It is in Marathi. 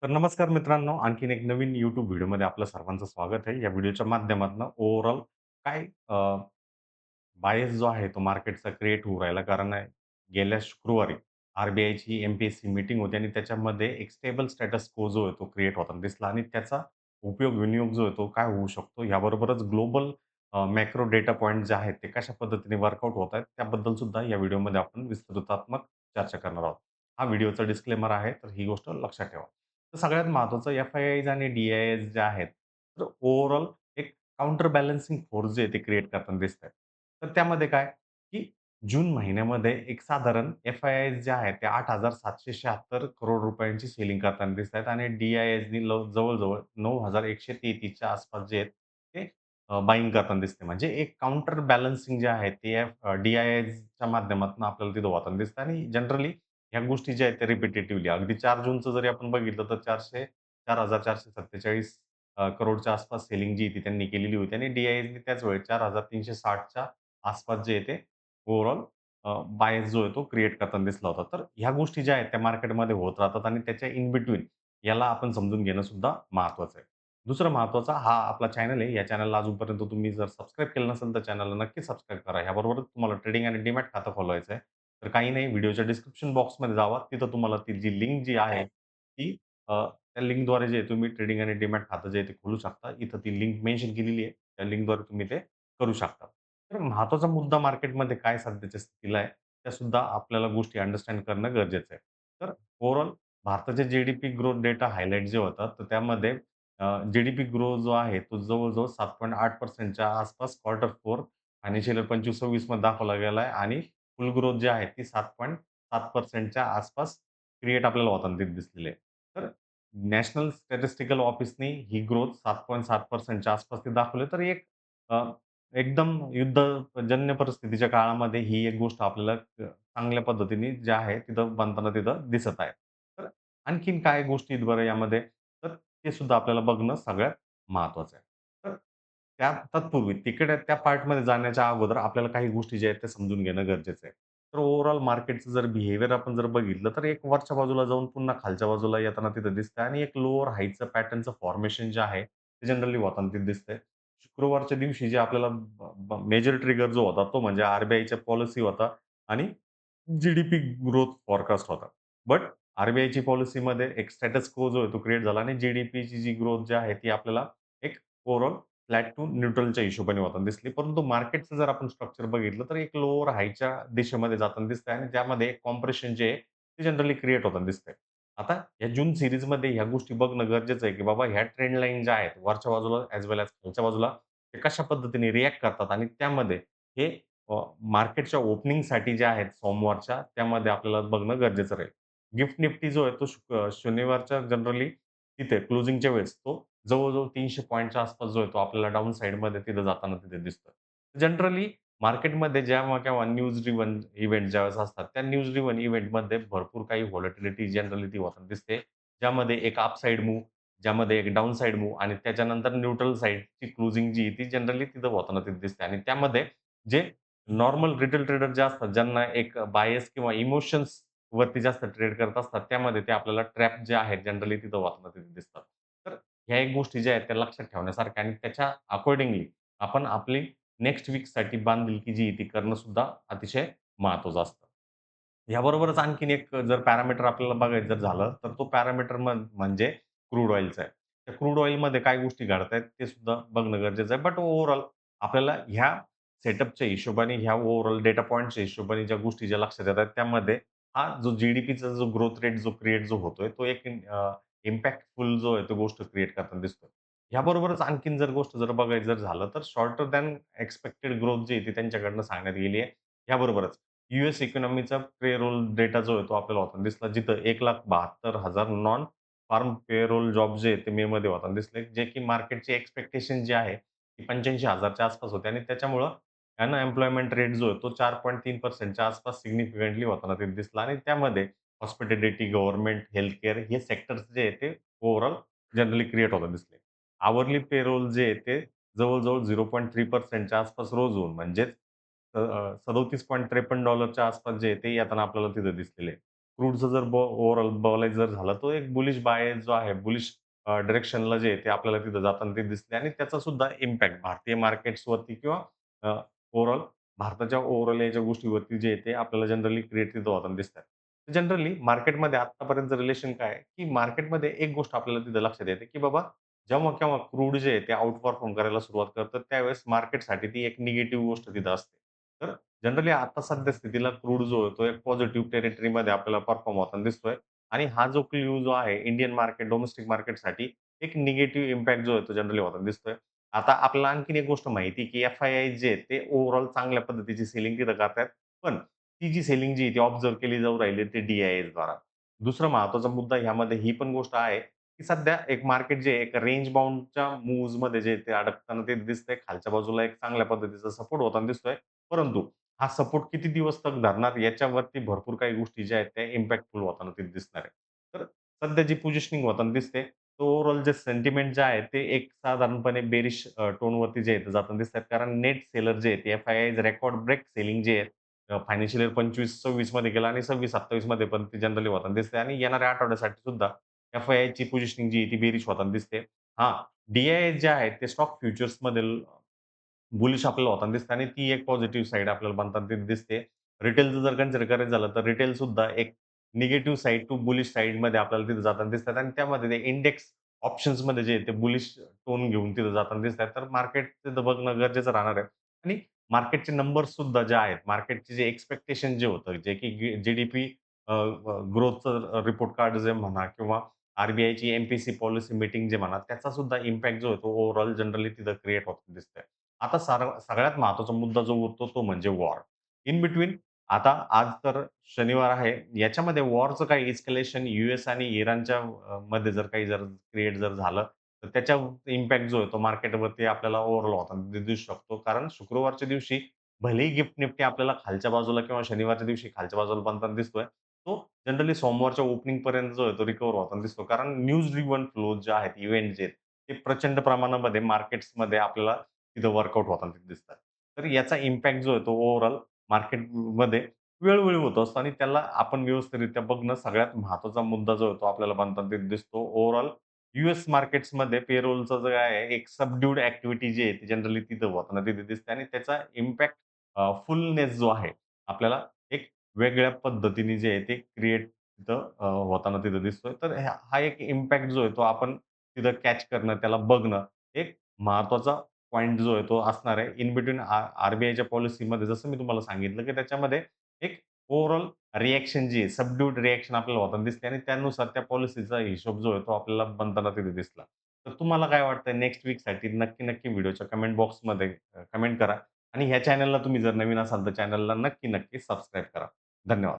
तर नमस्कार मित्रांनो, आणखीन एक नवीन YouTube व्हिडिओमध्ये आपलं सर्वांचं स्वागत आहे. या व्हिडिओच्या माध्यमातून ओव्हरऑल काय बायस जो आहे तो मार्केटचा क्रिएट होऊ राहिला. कारण गेल्या शुक्रवारी आर-बी-आयची एम-पी-एस-सी मीटिंग होती आणि त्याच्यामध्ये एक स्टेबल स्टेटस को जो आहे तो क्रिएट होताना दिसला आणि त्याचा उपयोग, विनियोग जो आहे तो काय होऊ शकतो, याबरोबरच ग्लोबल मॅक्रो डेटा पॉइंट जे आहेत ते कशा पद्धतीने वर्कआउट होत आहेत, त्याबद्दल सुद्धा या व्हिडिओमध्ये आपण विस्तृतात्मक चर्चा करणार आहोत. हा व्हिडिओचा डिस्क्लेमर आहे, तर ही गोष्ट लक्षात ठेवा. तर सगळ्यात महत्त्वाचं एफ-आय-आयज आणि डी-आय-आयज जे आहेत, तर ओव्हरऑल एक काउंटर बॅलन्सिंग फोर्स जे आहे ते क्रिएट करताना दिसतायत. तर त्यामध्ये काय, की जून महिन्यामध्ये एक साधारण एफ-आय-आयज जे आहेत ते 8,776 करोड रुपयांची सेलिंग करताना दिसतायत आणि डी-आय-आयजनी जवळ-जवळ 9,133 च्या आसपास जे आहेत ते बायिंग करताना दिसते. म्हणजे एक काउंटर बॅलन्सिंग जे आहे ते डी-आय-आयजच्या माध्यमातून आपल्याला तिथं होताना दिसतं आणि जनरली ह्या गोष्टी ज्या आहेत त्या रिपिटेटिव्हली अगदी 4 जूनचं जरी आपण बघितलं तर 4,447 करोडच्या आसपास सेलिंग जी आहे ती त्यांनी केलेली होती आणि डी-आय-एसने त्याच वेळी 4,360 च्या आसपास जे आहे ते ओव्हरऑल बायस जो आहे तो क्रिएट करताना दिसला होता. तर ह्या गोष्टी ज्या आहेत त्या मार्केटमध्ये होत राहतात आणि त्याच्या इन बिटवीन याला आपण समजून घेणं सुद्धा महत्त्वाचं आहे. दुसरं महत्त्वाचा हा आपला चॅनल आहे. या चॅनलला अजूनपर्यंत तुम्ही जर सबस्क्राईब केलं नसेल तर चॅनलला नक्कीच सबस्क्राईब करा. ह्याबरोबरच तुम्हाला ट्रेडिंग आणि डीमॅट खातं खोलवायचं आहे. तर काही नाही व्हिडिओच्या डिस्क्रिप्शन बॉक्समध्ये जावा. तिथं तुम्हाला ती जी लिंक जी आहे ती त्या लिंकद्वारे जे आहे तुम्ही ट्रेडिंग आणि डीमॅट खातं जे आहे ते खोलू शकता. इथं ती लिंक मेन्शन केलेली आहे. त्या लिंकद्वारे तुम्ही ते करू शकता. तर महत्त्वाचा मुद्दा मार्केटमध्ये काय सध्याच्या स्थितीला आहे, त्यासुद्धा आपल्याला गोष्टी अंडरस्टँड करणं गरजेचं आहे. तर ओव्हरऑल भारताचे जी-डी-पी ग्रोथ डेटा हायलाइट जे होतात, तर त्यामध्ये जी-डी-पी ग्रोथ जो आहे, तो जवळ-जवळ 7.8% च्या आसपास क्वार्टर 4 फायनान्शियल इयर 25-26 मध्ये दाखवला गेला आहे आणि फुल ग्रोथ जी आहे ती 7.7% च्या आसपास क्रिएट आपल्याला होताना दिसलेली आहे. तर नॅशनल स्टॅटिस्टिकल ऑफिसनी ही ग्रोथ 7.7% च्या आसपास ती दाखवली. तर एक अ, एकदम युद्धजन्य परिस्थितीच्या काळामध्ये ही एक गोष्ट आपल्याला चांगल्या पद्धतीने जे आहे तिथं बनताना तिथं दिसत आहे. तर आणखीन काय गोष्टी आहेत बरं यामध्ये? तर ते सुद्धा आपल्याला बघणं सगळ्यात महत्त्वाचं आहे. तर त्या तत्पूर्वी तिकडे त्या पार्टमध्ये जाण्याच्या अगोदर आपल्याला काही गोष्टी ज्या आहेत त्या समजून घेणं गरजेचं आहे. तर ओव्हरऑल मार्केटचं जर बिहेवियर आपण जर बघितलं, तर एक वरच्या बाजूला जाऊन पुन्हा खालच्या बाजूला येताना तिथं दिसतंय आणि एक लोअर हायचं पॅटर्नचं फॉर्मेशन जे आहे, ते जनरली होताना तिथं दिसतंय. शुक्रवारच्या दिवशी जे आपल्याला मेजर ट्रिगर जो होता, तो म्हणजे आर-बी-आयच्या पॉलिसी होता आणि जी-डी-पी ग्रोथ फोरकास्ट होता. बट आर-बी-आयची पॉलिसीमध्ये एक स्टेटस क्वो जो आहे तो क्रिएट झाला आणि जी-डी-पीची जी ग्रोथ जी आहे ती आपल्याला एक ओव्हरऑल फ्लॅट टू न्यूट्रलच्या हिशोबाने होताना दिसली. परंतु मार्केटचं जर आपण स्ट्रक्चर बघितलं, तर एक लोअर हायच्या दिशेमध्ये जाताना दिसतंय आणि त्यामध्ये एक कॉम्प्रेशन जे आहे, ते जनरली क्रिएट होताना दिसतंय. आता या जून सीरीजमध्ये ह्या गोष्टी बघणं गरजेचं आहे, की बाबा ह्या ट्रेंड लाईन ज्या आहेत, वरच्या बाजूला ॲज वेल ॲज खालच्या बाजूला ते कशा पद्धतीने रिएक्ट करतात आणि त्यामध्ये हे मार्केटच्या ओपनिंगसाठी ज्या आहेत सोमवारच्या, त्यामध्ये आपल्याला बघणं गरजेचं राहील. गिफ्ट निफ्टी जो आहे तो शनिवारच्या जनरली तिथे क्लोजिंगच्या वेळेस तो जवळ-जवळ 300 पॉइंटच्या आसपास जो आहे तो आपल्याला डाउन साइडमध्ये तिथं जाताना तिथे दिसतोय. जनरली मार्केटमध्ये जेव्हा-केव्हा न्यूज ड्रिव्हन इव्हेंट ज्यावेळेस असतात, त्या न्यूज ड्रिव्हन इव्हेंटमध्ये भरपूर काही व्हॉलॅटिलिटी जनरली ती होताना दिसते. ज्यामध्ये एक अप साइड मूव्ह, ज्यामध्ये एक डाउन साइड मूव्ह आणि त्याच्यानंतर न्यूट्रल साइडची क्लोजिंग जी आहे ती जनरली तिथं होताना तिथे दिसते आणि त्यामध्ये जे नॉर्मल रिटेल ट्रेडर जे असतात, ज्यांना एक बायस किंवा इमोशन्स वरती जास्त ट्रेड करत असतात, त्यामध्ये ते आपल्याला ट्रॅप जे आहेत जनरली तिथं होताना तिथे दिसतात. तर ह्या एक गोष्टी ज्या आहेत त्या लक्षात ठेवण्यासारख्या आणि त्याच्या अकॉर्डिंगली आपण आपली नेक्स्ट वीकसाठी बांधिलकी जी आहे ती करणं सुद्धा अतिशय महत्त्वाचं असतं. याबरोबरच आणखीन एक जर पॅरामीटर आपल्याला बघायचं जर झालं, तर तो पॅरामीटर म्हणजे क्रूड ऑइलचा आहे. त्या क्रूड ऑइलमध्ये काय गोष्टी घडतायत ते सुद्धा बघणं गरजेचं आहे. बट ओव्हरऑल आपल्याला ह्या सेटअपच्या हिशोबाने, ह्या ओव्हरऑल डेटा पॉइंट्सच्या हिशोबाने ज्या गोष्टी ज्या लक्षात येतात, त्यामध्ये हा जो जी-डी-पीचा जो ग्रोथ रेट जो क्रिएट जो होतोय, तो एक इम्पॅक्टफुल जो आहे तो गोष्ट क्रिएट करताना दिसतोय. ह्याबरोबरच आणखीन जर गोष्ट जर बघायचं जर झालं, तर शॉर्टर दॅन एक्स्पेक्टेड ग्रोथ जी आहे ती त्यांच्याकडनं सांगण्यात गेली आहे. याबरोबरच यूएस इकॉनॉमीचा पेरोल डेटा जो आहे तो आपल्याला होताना दिसला, जिथं 1,72,000 नॉन फार्म पेरोल जॉब जे आहेत ते मेमध्ये होताना दिसले, जे की मार्केटची एक्स्पेक्टेशन जी आहे, ती 85,000 च्या आसपास होती आणि त्याच्यामुळं अनएम्प्लॉयमेंट रेट जो आहे तो 4.3% च्या आसपास सिग्निफिकंटली होताना ते दिसला आणि त्यामध्ये हॉस्पिटॅलिटी, गव्हर्नमेंट, हेल्थ केअर हे सेक्टर्स जे आहेत ते ओव्हरऑल जनरली क्रिएट होताना दिसले. आवरली पेरोल जे आहे ते जवळ-जवळ 0.3% च्या आसपास रोज होऊन म्हणजेच $37.53 च्या आसपास जे आहे ते येताना आपल्याला तिथं दिसलेले आहे. क्रूडचं जर ओव्हरऑल बोलायचं जर झालं, तर एक बुलिश बाय जो आहे, बुलिश डायरेक्शनला जे आहे ते आपल्याला तिथं जाताना ते दिसले आणि त्याचा सुद्धा इम्पॅक्ट भारतीय मार्केट्सवरती किंवा ओव्हरऑल भारताच्या ओव्हरऑल याच्या गोष्टीवरती जे आहे ते आपल्याला जनरली क्रिएट तिथं होताना दिसतात. जनरली मार्केटमध्ये आत्तापर्यंतचं रिलेशन काय आहे, की मार्केटमध्ये एक गोष्ट आपल्याला तिथं लक्षात येते, की बाबा जेव्हा-केव्हा क्रूड जे आहे ते आउट परफॉर्म करायला सुरुवात करतं, त्यावेळेस मार्केटसाठी ती एक निगेटिव्ह गोष्ट तिथं असते. तर जनरली आता सध्या स्थितीला क्रूड जो आहे, तो एक पॉझिटिव्ह टेरिटरीमध्ये आपल्याला परफॉर्म होताना दिसतोय आणि हा जो क्लू जो आहे इंडियन मार्केट, डोमेस्टिक मार्केटसाठी एक निगेटिव्ह इम्पॅक्ट जो आहे, तो जनरली होताना दिसतोय. आता आपल्याला आणखीन एक गोष्ट माहिती आहे, की एफ-आय-आय जे आहेत, ते ओव्हरऑल चांगल्या पद्धतीची सेलिंग तिथं करतायत. पण ती जी सेलिंग जी आहे, ती ऑब्झर्व्ह केली जाऊ राहिली ते डी-आय-एसद्वारा. दुसरा महत्त्वाचा मुद्दा ह्यामध्ये ही पण गोष्ट आहे, की सध्या एक मार्केट जे आहे, एक रेंज बाउंडच्या मूव्हजमध्ये जे आहे, ते अडकताना ते दिसतंय. खालच्या बाजूला एक चांगल्या पद्धतीचा सपोर्ट होताना दिसतोय. परंतु हा सपोर्ट किती दिवस तक धरणार याच्यावरती भरपूर काही गोष्टी ज्या आहेत, त्या इम्पॅक्टफुल होताना ते दिसणार आहे. तर सध्या जी पोझिशनिंग होताना दिसते, तर ओव्हरऑल जे सेंटिमेंट जे आहे, ते एक साधारणपणे बेरिश टोनवरती जे आहे, ते जाताना दिसतात. कारण नेट सेलर जे आहेत, एफ-आय-आय रेकॉर्ड ब्रेक सेलिंग जे आहे फायनान्शियल इयर 25-26 मध्ये गेला आणि 26-27 मध्ये पण ती जनरली होताना दिसते आणि येणाऱ्या आठवड्यासाठी सुद्धा एफ-आय-आयची पोझिशनिंग जी आहे ती बेरिश होताना दिसते. हां, डी-आय जे आहेत ते स्टॉक फ्युचर्समध्ये बुलिश आपल्याला होताना दिसते आणि ती एक पॉझिटिव्ह साइड आपल्याला बनताना ती दिसते. रिटेलचं जर कन्सिडर करायचं झालं, तर रिटेल सुद्धा एक निगेटिव्ह साइड टू बुलिश साइडमध्ये आपल्याला तिथं जाताना दिसतात आणि त्यामध्ये ते इंडेक्स ऑप्शन्समध्ये जे आहे ते बुलिश टोन घेऊन तिथं जाताना दिसतात. तर मार्केट तिथं बघणं गरजेचं राहणार आहे आणि मार्केटचे नंबर्स सुद्धा जे आहेत, मार्केटचे जे एक्स्पेक्टेशन जे होतं, जे की जी-डी-पी ग्रोथचं रिपोर्ट कार्ड जे म्हणा किंवा आर-बी-आयची एम-पी-सी पॉलिसी मीटिंग जे म्हणा, त्याचा सुद्धा इम्पॅक्ट जो आहे तो ओव्हरऑल जनरली तिथं क्रिएट होताना दिसतोय. आता सगळ्यात महत्त्वाचा मुद्दा जो उरतो तो म्हणजे वॉर. इन बिटवीन आता आज तर शनिवार आहे. याच्यामध्ये वॉरचं काही एस्केलेशन यूएस आणि इराणच्या मध्ये जर क्रिएट झालं, तर त्याच्या इम्पॅक्ट जो आहे तो मार्केटवरती आपल्याला ओव्हरऑल होताना दिसू शकतो. कारण शुक्रवारच्या दिवशी भलेही गिफ्ट निफ्टी आपल्याला खालच्या बाजूला किंवा शनिवारच्या दिवशी खालच्या बाजूला बनताना दिसतोय. तो जनरली सोमवारच्या ओपनिंगपर्यंत जो आहे तो रिकव्हर होताना दिसतो. कारण न्यूज ड्रिव्हन फ्लोज जे आहेत, इव्हेंट जे आहेत, ते प्रचंड प्रमाणामध्ये मार्केट्समध्ये आपल्याला तिथं वर्कआउट होताना तिथे दिसतात. तर याचा इम्पॅक्ट जो आहे तो ओव्हरऑल मार्केटमध्ये वेळोवेळी होत असतो आणि त्याला आपण व्यवस्थितरित्या बघणं सगळ्यात महत्त्वाचा मुद्दा जो आहे तो आपल्याला बनताना तिथे दिसतो. ओव्हरऑल यूएस मार्केट्समध्ये पेरोलचं जे आहे एक सबड्यूड ॲक्टिव्हिटी जी आहे ती जनरली तिथं होताना तिथे दिसते आणि त्याचा इम्पॅक्ट फुलनेस जो आहे आपल्याला एक वेगळ्या पद्धतीने जे आहे ते क्रिएट तिथं होताना तिथं दिसतोय. तर हा एक इम्पॅक्ट जो आहे तो आपण तिथं कॅच करणं, त्याला बघणं एक महत्त्वाचा पॉइंट जो आहे तो असणार आहे. इन बिटवीन आर-बी-आयच्या पॉलिसीमध्ये जसं मी तुम्हाला सांगितलं, की त्याच्यामध्ये एक ओव्हरऑल रिएक्शन जी आहे, सबड्यूड रिएक्शन आपल्याला होताना दिसते आणि त्यानुसार त्या पॉलिसीचा हिशोब जो आहे तो आपल्याला बनताना तिथे दिसला. तर तुम्हाला काय वाटतंय नेक्स्ट वीकसाठी नक्की व्हिडिओच्या कमेंट बॉक्समध्ये कमेंट करा आणि ह्या चॅनलला तुम्ही जर नवीन असाल तर चॅनलला नक्की सबस्क्राईब करा. धन्यवाद.